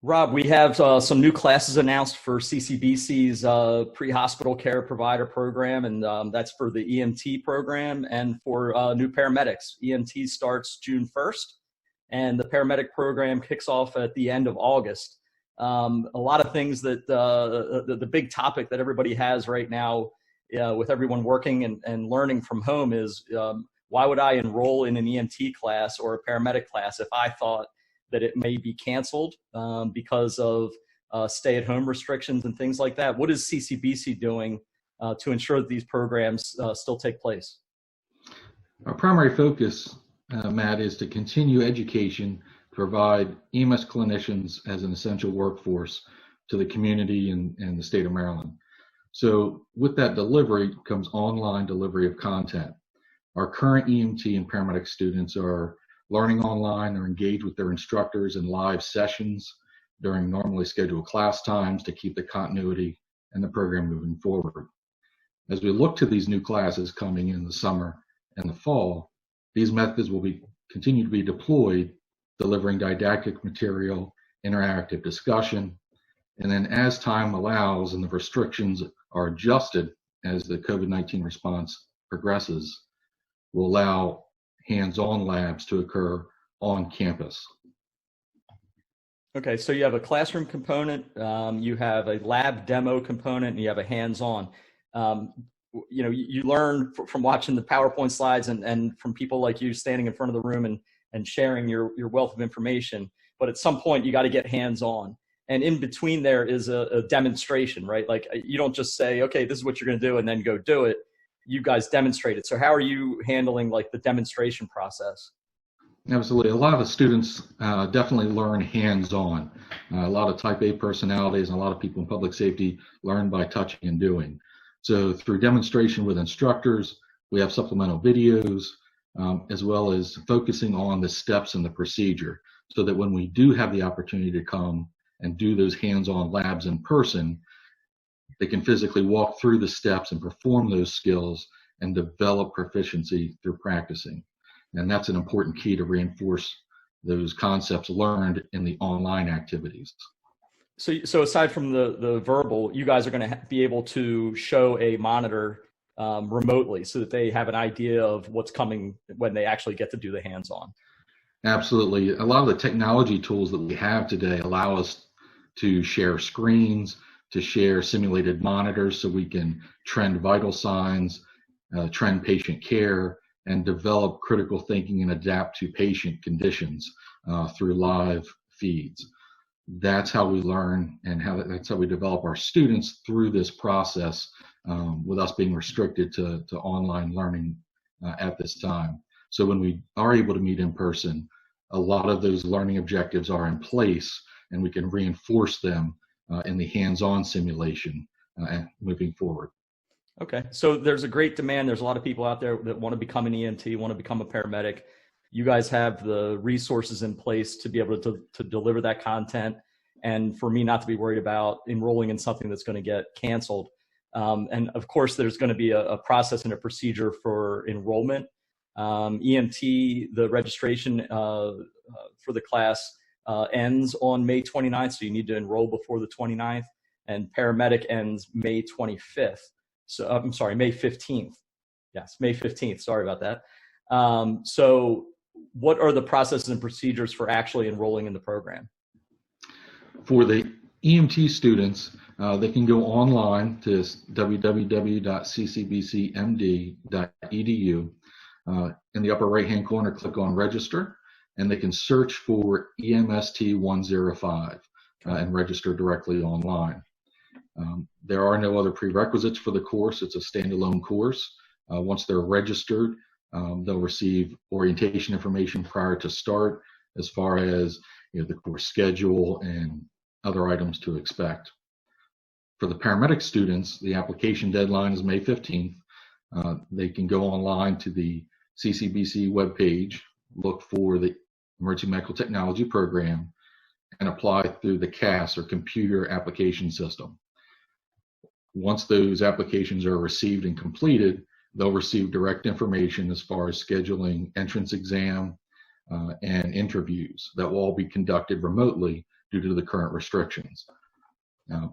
Rob, we have some new classes announced for CCBC's pre-hospital care provider program, and that's for the EMT program and for new paramedics. EMT starts June 1st, and the paramedic program kicks off at the end of August. A lot of things that the big topic that everybody has right now with everyone working and learning from home is why would I enroll in an EMT class or a paramedic class if I thought that it may be canceled because of stay-at-home restrictions and things like that? What is CCBC doing to ensure that these programs still take place? Our primary focus, Matt, is to continue education, provide EMS clinicians as an essential workforce to the community and the state of Maryland. So with that delivery comes online delivery of content. Our current EMT and paramedic students are learning online or engaged with their instructors in live sessions during normally scheduled class times to keep the continuity and the program moving forward. As we look to these new classes coming in the summer and the fall, these methods will continue to be deployed, delivering didactic material, interactive discussion, and then as time allows and the restrictions are adjusted as the COVID-19 response progresses, will allow hands-on labs to occur on campus. Okay, so you have a classroom component, you have a lab demo component, and you have a hands-on. You learn from watching the PowerPoint slides and from people like you standing in front of the room and sharing your wealth of information. But at some point, you got to get hands-on. And in between there is a demonstration, right? Like you don't just say, okay, this is what you're going to do, and then go do it. You guys demonstrate it. So how are you handling like the demonstration process? Absolutely. A lot of the students definitely learn hands-on. A lot of type A personalities and a lot of people in public safety learn by touching and doing. So through demonstration with instructors, we have supplemental videos, as well as focusing on the steps in the procedure so that when we do have the opportunity to come and do those hands-on labs in person, they can physically walk through the steps and perform those skills and develop proficiency through practicing. And that's an important key to reinforce those concepts learned in the online activities. So aside from the verbal, you guys are going to be able to show a monitor remotely so that they have an idea of what's coming when they actually get to do the hands-on. Absolutely. A lot of the technology tools that we have today allow us to share screens, to share simulated monitors so we can trend vital signs, trend patient care, and develop critical thinking and adapt to patient conditions through live feeds. That's how we learn and that's how we develop our students through this process with us being restricted to online learning at this time. So when we are able to meet in person, a lot of those learning objectives are in place and we can reinforce them in the hands-on simulation moving forward. Okay, so there's a great demand. There's a lot of people out there that want to become an EMT, want to become a paramedic. You guys have the resources in place to be able to deliver that content, and for me not to be worried about enrolling in something that's going to get canceled. And of course, there's going to be a process and a procedure for enrollment. EMT, the registration for the class ends on May 29th, so you need to enroll before the 29th, and paramedic ends May 25th. So I'm sorry, May 15th. Yes, May 15th. Sorry about that. So what are the processes and procedures for actually enrolling in the program? For the EMT students, they can go online to www.ccbcmd.edu. In the upper right-hand corner, click on Register, and they can search for EMST 105 and register directly online. There are no other prerequisites for the course. It's a standalone course. Once they're registered, they'll receive orientation information prior to start as far as the course schedule and other items to expect. For the paramedic students, the application deadline is May 15th. They can go online to the CCBC webpage, look for the Emergency Medical Technology Program, and apply through the CAS or Computer Application System. Once those applications are received and completed, they'll receive direct information as far as scheduling entrance exam and interviews that will all be conducted remotely due to the current restrictions.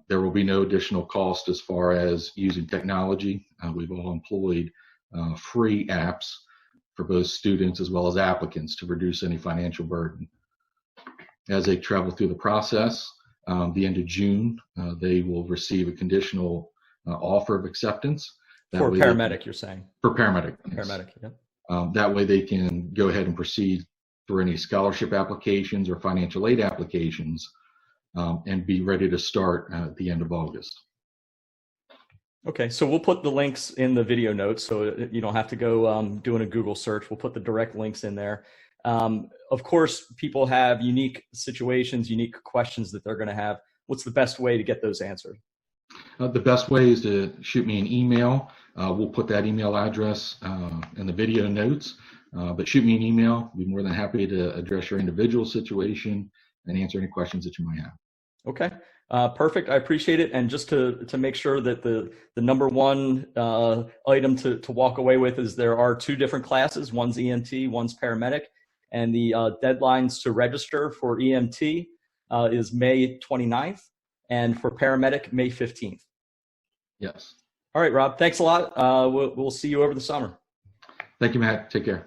There will be no additional cost as far as using technology. We've all employed free apps for both students as well as applicants to reduce any financial burden. As they travel through the process, the end of June, they will receive a conditional offer of acceptance. For paramedic, you're saying? For paramedic. Yes. Paramedic, yeah. That way they can go ahead and proceed through any scholarship applications or financial aid applications and be ready to start at the end of August. Okay, so we'll put the links in the video notes so you don't have to go doing a Google search. We'll put the direct links in there. Of course, people have unique situations, unique questions that they're going to have. What's the best way to get those answered? The best way is to shoot me an email. We'll put that email address in the video notes, but shoot me an email. I'll be more than happy to address your individual situation and answer any questions that you might have. Okay, perfect. I appreciate it. And just to make sure that the number one item to walk away with is there are two different classes. One's EMT, one's paramedic. And the deadlines to register for EMT is May 29th, and for paramedic, May 15th. Yes. All right, Rob, thanks a lot. We'll see you over the summer. Thank you, Matt. Take care.